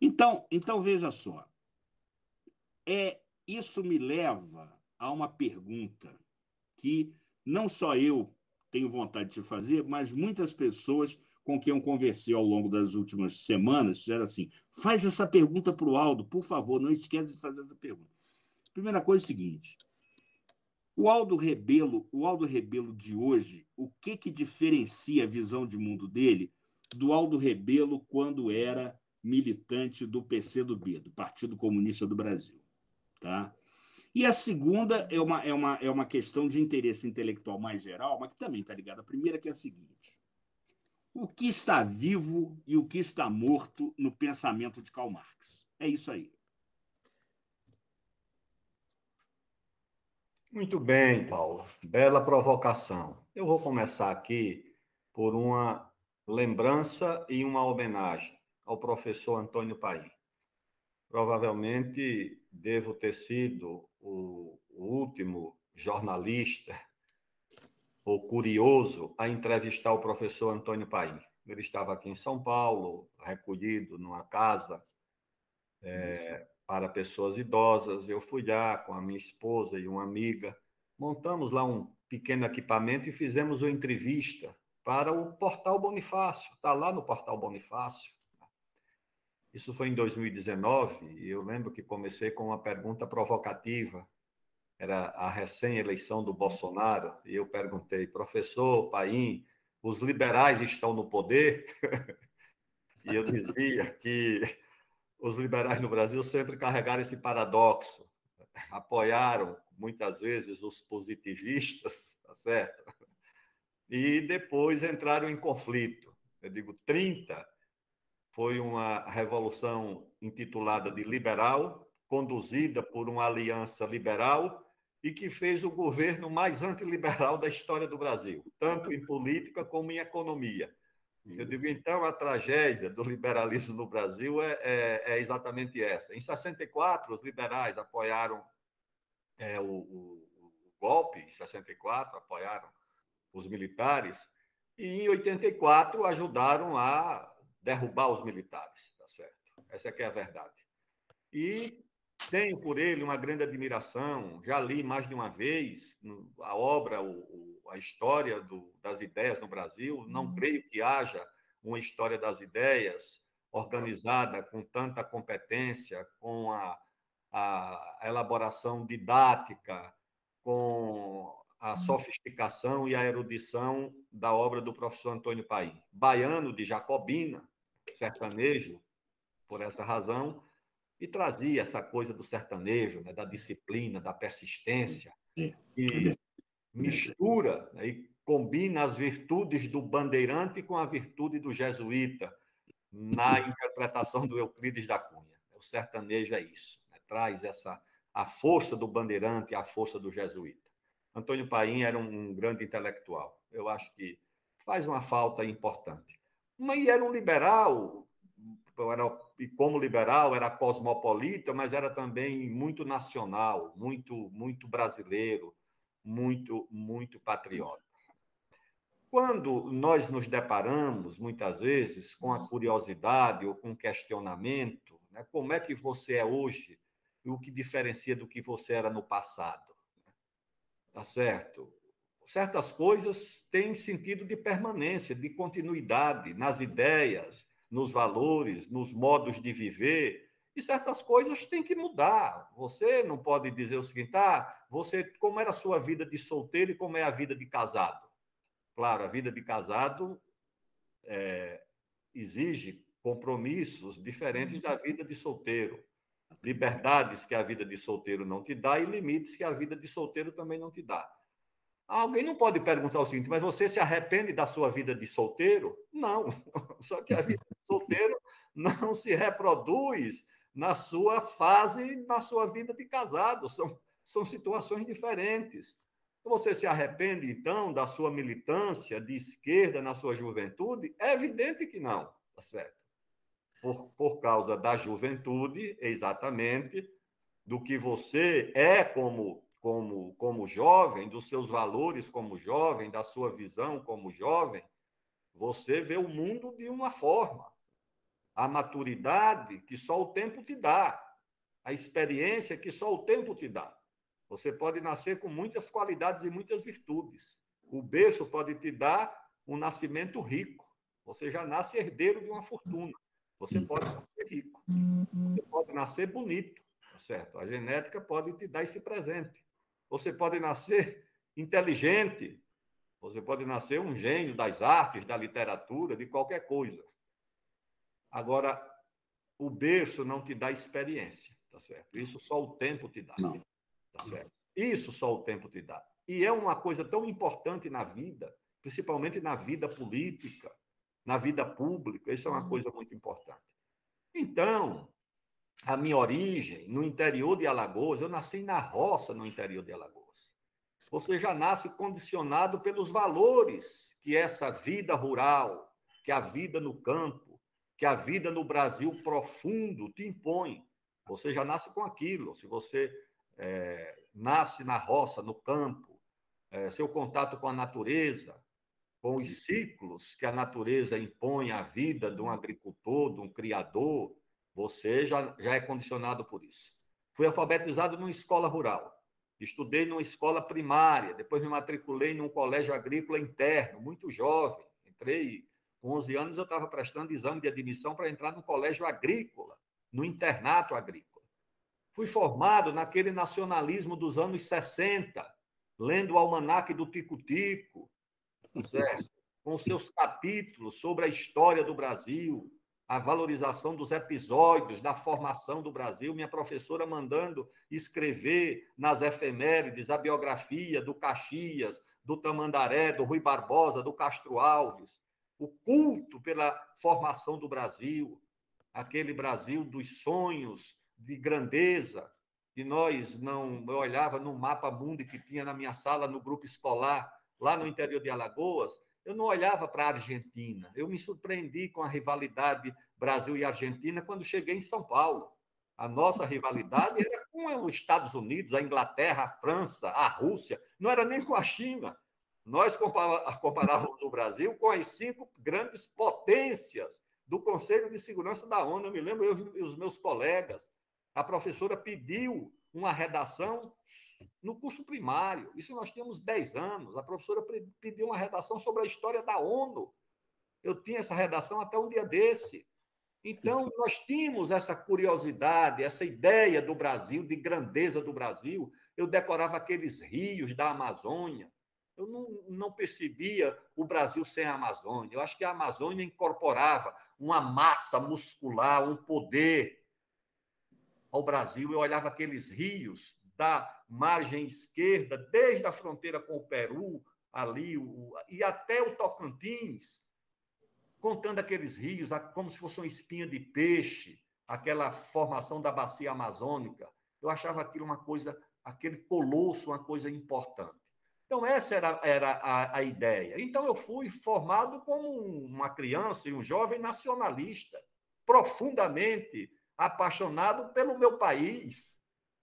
Então veja só, isso me leva a uma pergunta que não só eu tenho vontade de fazer, mas muitas pessoas com quem eu conversei ao longo das últimas semanas disseram assim: faz essa pergunta para o Aldo, por favor, não esqueça de fazer essa pergunta. Primeira coisa é o seguinte: o Aldo Rebelo de hoje, o que diferencia a visão de mundo dele do Aldo Rebelo quando era militante do PCdoB, do Partido Comunista do Brasil, tá? E a segunda é uma questão de interesse intelectual mais geral, mas que também está ligada à primeira, que é a seguinte: o que está vivo e o que está morto no pensamento de Karl Marx? É isso aí. Muito bem, Paulo. Bela provocação. Eu vou começar aqui por uma lembrança e uma homenagem ao professor Antônio Paim. Provavelmente devo ter sido o último jornalista ou curioso a entrevistar o professor Antônio Paim. Ele estava aqui em São Paulo, recolhido numa casa para pessoas idosas. Eu fui lá com a minha esposa e uma amiga, montamos lá um pequeno equipamento e fizemos uma entrevista para o Portal Bonifácio. Está lá no Portal Bonifácio. Isso foi em 2019 e eu lembro que comecei com uma pergunta provocativa. Era a recém-eleição do Bolsonaro e eu perguntei: professor Paim, os liberais estão no poder? E eu dizia que os liberais no Brasil sempre carregaram esse paradoxo, apoiaram muitas vezes os positivistas, tá certo? E depois entraram em conflito. Eu digo, 30 foi uma revolução intitulada de liberal, conduzida por uma aliança liberal e que fez o governo mais antiliberal da história do Brasil, tanto em política como em economia. Eu digo, então, a tragédia do liberalismo no Brasil é exatamente essa. Em 64, os liberais apoiaram o golpe, em 64, apoiaram os militares, e em 84 ajudaram a derrubar os militares, tá certo? Essa é que é a verdade. E tenho por ele uma grande admiração, já li mais de uma vez a obra, a história das ideias no Brasil, não creio que haja uma história das ideias organizada com tanta competência, com a elaboração didática, com a sofisticação e a erudição da obra do professor Antônio Paim. Baiano de Jacobina, sertanejo, por essa razão, e trazia essa coisa do sertanejo, né, da disciplina, da persistência, e mistura, né, e combina as virtudes do bandeirante com a virtude do jesuíta na interpretação do Euclides da Cunha. O sertanejo é isso, né, traz a força do bandeirante e a força do jesuíta. Antônio Paim era um grande intelectual. Eu acho que faz uma falta importante. Mas era um liberal, e como liberal era cosmopolita, mas era também muito nacional, muito brasileiro, muito patriota. Quando nós nos deparamos, muitas vezes, com a curiosidade ou com o questionamento, né, como é que você é hoje e o que diferencia do que você era no passado? Tá certo? Certas coisas têm sentido de permanência, de continuidade nas ideias, nos valores, nos modos de viver, e certas coisas têm que mudar. Você não pode dizer o seguinte: você, como era a sua vida de solteiro e como é a vida de casado? Claro, a vida de casado exige compromissos diferentes da vida de solteiro, liberdades que a vida de solteiro não te dá e limites que a vida de solteiro também não te dá. Alguém não pode perguntar o seguinte: mas você se arrepende da sua vida de solteiro? Não. Só que a vida de solteiro não se reproduz na sua fase, na sua vida de casado. São situações diferentes. Você se arrepende, então, da sua militância de esquerda na sua juventude? É evidente que não, tá certo? Por causa da juventude, exatamente, do que você é como jovem, dos seus valores como jovem, da sua visão como jovem, você vê o mundo de uma forma. a maturidade que só o tempo te dá, a experiência que só o tempo te dá. Você pode nascer com muitas qualidades e muitas virtudes. O berço pode te dar um nascimento rico. Você já nasce herdeiro de uma fortuna. Você pode nascer rico. Você pode nascer bonito, tá certo? A genética pode te dar esse presente. Você pode nascer inteligente. Você pode nascer um gênio das artes, da literatura, de qualquer coisa. Agora, o berço não te dá experiência, tá certo? Isso só o tempo te dá, tá certo? Isso só o tempo te dá. E é uma coisa tão importante na vida, principalmente na vida política, na vida pública, isso é uma coisa muito importante. Então, a minha origem, no interior de Alagoas, eu nasci na roça no interior de Alagoas. Você já nasce condicionado pelos valores que essa vida rural, que a vida no campo, que a vida no Brasil profundo te impõe. Você já nasce com aquilo. Se você nasce na roça, no campo, seu contato com a natureza, com os ciclos que a natureza impõe à vida de um agricultor, de um criador, você já é condicionado por isso. Fui alfabetizado numa escola rural, estudei numa escola primária, depois me matriculei num colégio agrícola interno, muito jovem. Entrei, com 11 anos, eu estava prestando exame de admissão para entrar no colégio agrícola, no internato agrícola. Fui formado naquele nacionalismo dos anos 60, lendo o Almanaque do Tico-Tico, certo? Com seus capítulos sobre a história do Brasil, a valorização dos episódios da formação do Brasil, minha professora mandando escrever nas efemérides a biografia do Caxias, do Tamandaré, do Rui Barbosa, do Castro Alves, o culto pela formação do Brasil, aquele Brasil dos sonhos de grandeza, que eu olhava no mapa mundi que tinha na minha sala, no grupo escolar, lá no interior de Alagoas, eu não olhava para a Argentina. Eu me surpreendi com a rivalidade Brasil e Argentina quando cheguei em São Paulo. A nossa rivalidade era com os Estados Unidos, a Inglaterra, a França, a Rússia, não era nem com a China. Nós comparávamos o Brasil com as 5 grandes potências do Conselho de Segurança da ONU. Eu me lembro, eu e os meus colegas, a professora pediu uma redação no curso primário. Isso nós tínhamos 10 anos. A professora pediu uma redação sobre a história da ONU. Eu tinha essa redação até um dia desse. Então, nós tínhamos essa curiosidade, essa ideia do Brasil, de grandeza do Brasil. Eu decorava aqueles rios da Amazônia. Eu não percebia o Brasil sem a Amazônia. Eu acho que a Amazônia incorporava uma massa muscular, um poder ao Brasil. Eu olhava aqueles rios da margem esquerda, desde a fronteira com o Peru, ali, e até o Tocantins, contando aqueles rios como se fosse uma espinha de peixe, aquela formação da bacia amazônica. Eu achava aquilo uma coisa, aquele colosso, uma coisa importante. Então, essa era a ideia. Então, eu fui formado como uma criança e um jovem nacionalista, profundamente apaixonado pelo meu país,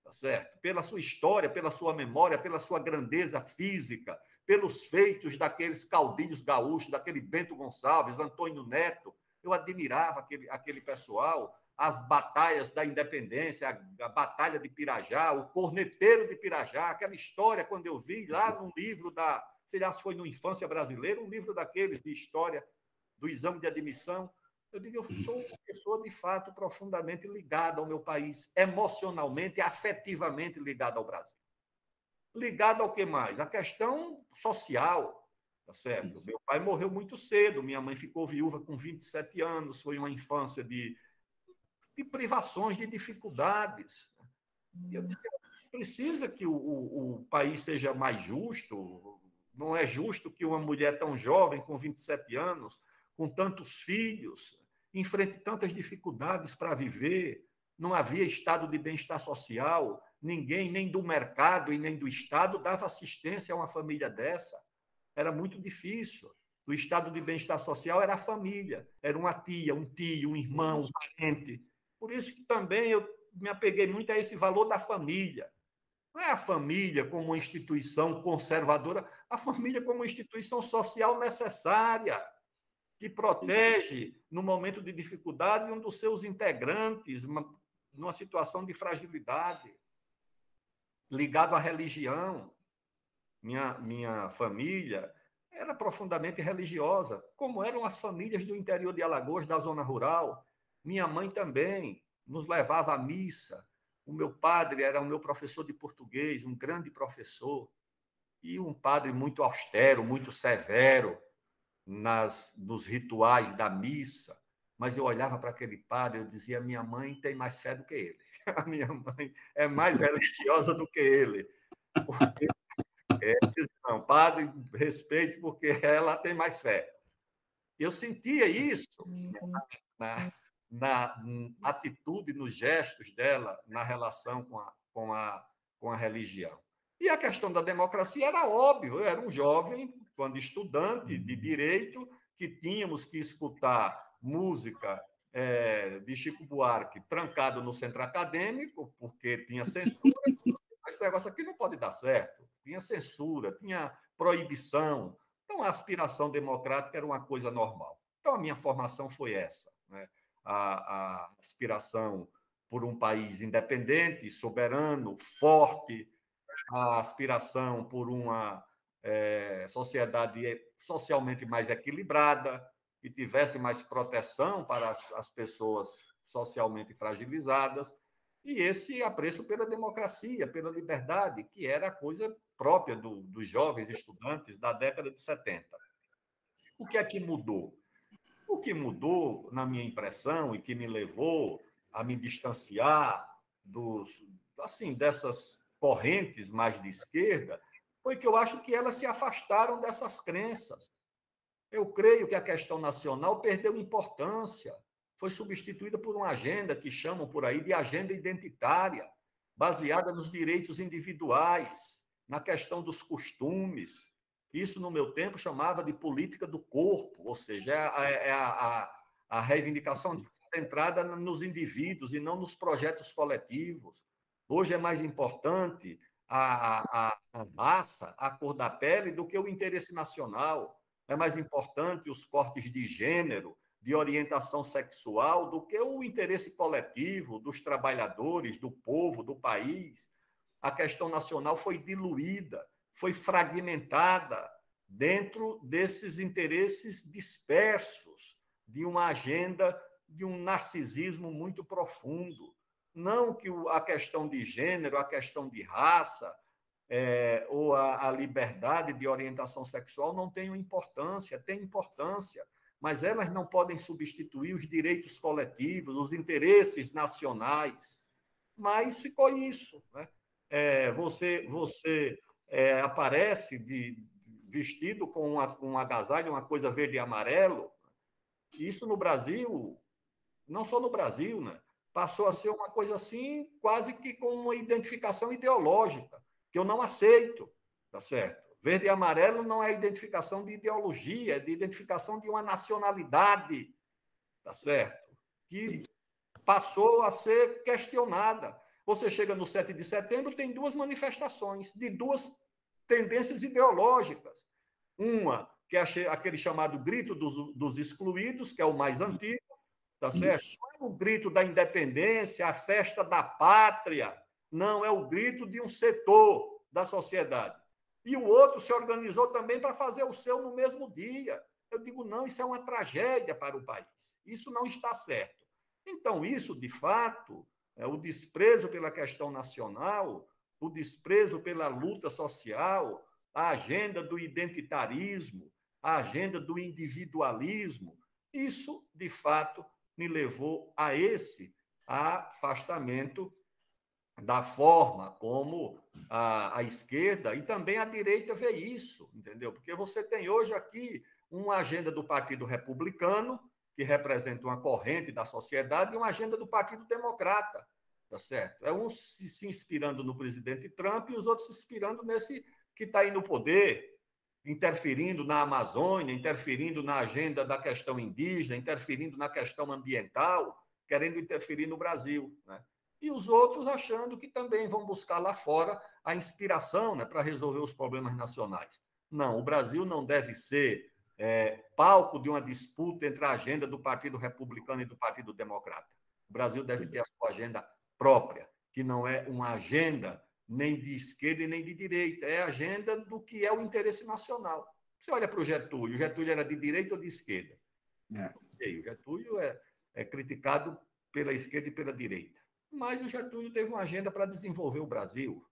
tá certo? Pela sua história, pela sua memória, pela sua grandeza física, pelos feitos daqueles caudilhos gaúchos, daquele Bento Gonçalves, Antônio Neto. Eu admirava aquele pessoal, as batalhas da independência, a Batalha de Pirajá, o Corneteiro de Pirajá, aquela história, quando eu vi lá num livro sei lá se foi no Infância Brasileira, um livro daqueles de história do exame de admissão. Eu digo, eu sou uma pessoa, de fato, profundamente ligada ao meu país, emocionalmente e afetivamente ligada ao Brasil. Ligado ao que mais? A questão social, tá certo? Meu pai morreu muito cedo, minha mãe ficou viúva com 27 anos, foi uma infância de privações, de dificuldades. E eu disse, precisa que o país seja mais justo, não é justo que uma mulher tão jovem, com 27 anos, com tantos filhos, enfrente tantas dificuldades para viver, não havia estado de bem-estar social, ninguém, nem do mercado e nem do Estado, dava assistência a uma família dessa. Era muito difícil. O estado de bem-estar social era a família, era uma tia, um tio, um irmão, um parente. Por isso que também eu me apeguei muito a esse valor da família. Não é a família como uma instituição conservadora, a família como uma instituição social necessária, que protege, no momento de dificuldade, um dos seus integrantes, numa situação de fragilidade, ligado à religião. Minha família era profundamente religiosa, como eram as famílias do interior de Alagoas, da zona rural. Minha mãe também nos levava à missa. O meu padre era o meu professor de português, um grande professor, e um padre muito austero, muito severo nos rituais da missa. Mas eu olhava para aquele padre e dizia: minha mãe tem mais fé do que ele. A minha mãe é mais religiosa do que ele. Porque não, padre, respeite, porque ela tem mais fé. Eu sentia isso na atitude, nos gestos dela, na relação com a religião. E a questão da democracia era óbvio. Eu era um jovem, quando estudante de direito, que tínhamos que escutar música de Chico Buarque trancado no centro acadêmico, porque tinha censura. Esse negócio aqui não pode dar certo. Tinha censura, tinha proibição. Então, a aspiração democrática era uma coisa normal. Então, a minha formação foi essa, né? A aspiração por um país independente, soberano, forte, a aspiração por uma sociedade socialmente mais equilibrada, que tivesse mais proteção para as pessoas socialmente fragilizadas, e esse apreço pela democracia, pela liberdade, que era a coisa própria dos jovens estudantes da década de 70. O que é que mudou? O que mudou, na minha impressão, e que me levou a me distanciar dessas correntes mais de esquerda, foi que eu acho que elas se afastaram dessas crenças. Eu creio que a questão nacional perdeu importância, foi substituída por uma agenda que chamam por aí de agenda identitária, baseada nos direitos individuais, na questão dos costumes. Isso, no meu tempo, chamava de política do corpo, ou seja, a reivindicação centrada nos indivíduos e não nos projetos coletivos. Hoje é mais importante a raça, a cor da pele, do que o interesse nacional. É mais importante os cortes de gênero, de orientação sexual, do que o interesse coletivo dos trabalhadores, do povo, do país. A questão nacional foi diluída, foi fragmentada dentro desses interesses dispersos, de uma agenda, de um narcisismo muito profundo. Não que a questão de gênero, a questão de raça, ou a liberdade de orientação sexual não tenham importância, tem importância, mas elas não podem substituir os direitos coletivos, os interesses nacionais. Mas ficou isso, né? Você aparece vestido com um agasalho, uma coisa verde e amarelo. Isso no Brasil, não só no Brasil, né? Passou a ser uma coisa assim, quase que com uma identificação ideológica, que eu não aceito, tá certo? Verde e amarelo não é identificação de ideologia, é de identificação de uma nacionalidade, tá certo? Que passou a ser questionada. Você chega no 7 de setembro, tem duas manifestações de duas tendências ideológicas. Uma, que é aquele chamado grito dos excluídos, que é o mais antigo, tá certo? Não é o grito da independência, a festa da pátria, não, é o grito de um setor da sociedade. E o outro se organizou também para fazer o seu no mesmo dia. Eu digo, não, isso é uma tragédia para o país. Isso não está certo. Então, isso, de fato, o desprezo pela questão nacional, o desprezo pela luta social, a agenda do identitarismo, a agenda do individualismo, isso, de fato, me levou a esse afastamento da forma como a esquerda e também a direita vê isso, entendeu? Porque você tem hoje aqui uma agenda do Partido Republicano, que representa uma corrente da sociedade, e uma agenda do Partido Democrata, tá certo? É um se inspirando no presidente Trump e os outros se inspirando nesse que está aí no poder, interferindo na Amazônia, interferindo na agenda da questão indígena, interferindo na questão ambiental, querendo interferir no Brasil, né? E os outros achando que também vão buscar lá fora a inspiração, né, para resolver os problemas nacionais. Não, o Brasil não deve ser palco de uma disputa entre a agenda do Partido Republicano e do Partido Democrata. O Brasil deve ter a sua agenda própria, que não é uma agenda nem de esquerda e nem de direita, é a agenda do que é o interesse nacional. Você olha para o Getúlio era de direita ou de esquerda? O Getúlio é criticado pela esquerda e pela direita, mas o Getúlio teve uma agenda para desenvolver o Brasil,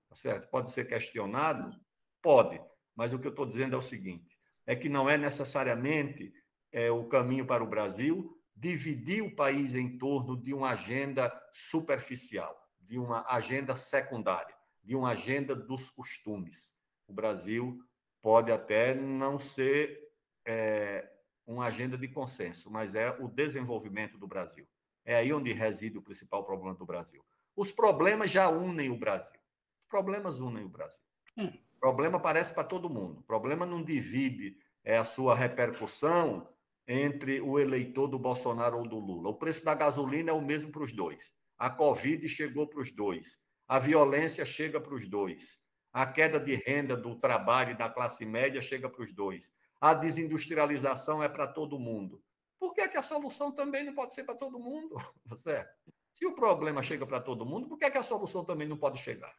tá certo? Pode ser questionado? Pode, mas o que eu estou dizendo é o seguinte, é que não é necessariamente o caminho para o Brasil dividir o país em torno de uma agenda superficial, de uma agenda secundária, de uma agenda dos costumes. O Brasil pode até não ser uma agenda de consenso, mas é o desenvolvimento do Brasil. É aí onde reside o principal problema do Brasil. Os problemas já unem o Brasil. Os problemas unem o Brasil. O problema aparece para todo mundo. O problema não divide a sua repercussão entre o eleitor do Bolsonaro ou do Lula. O preço da gasolina é o mesmo para os dois. A Covid chegou para os dois. A violência chega para os dois. A queda de renda do trabalho e da classe média chega para os dois. A desindustrialização é para todo mundo. Por que a solução também não pode ser para todo mundo? Certo? Se o problema chega para todo mundo, por que a solução também não pode chegar?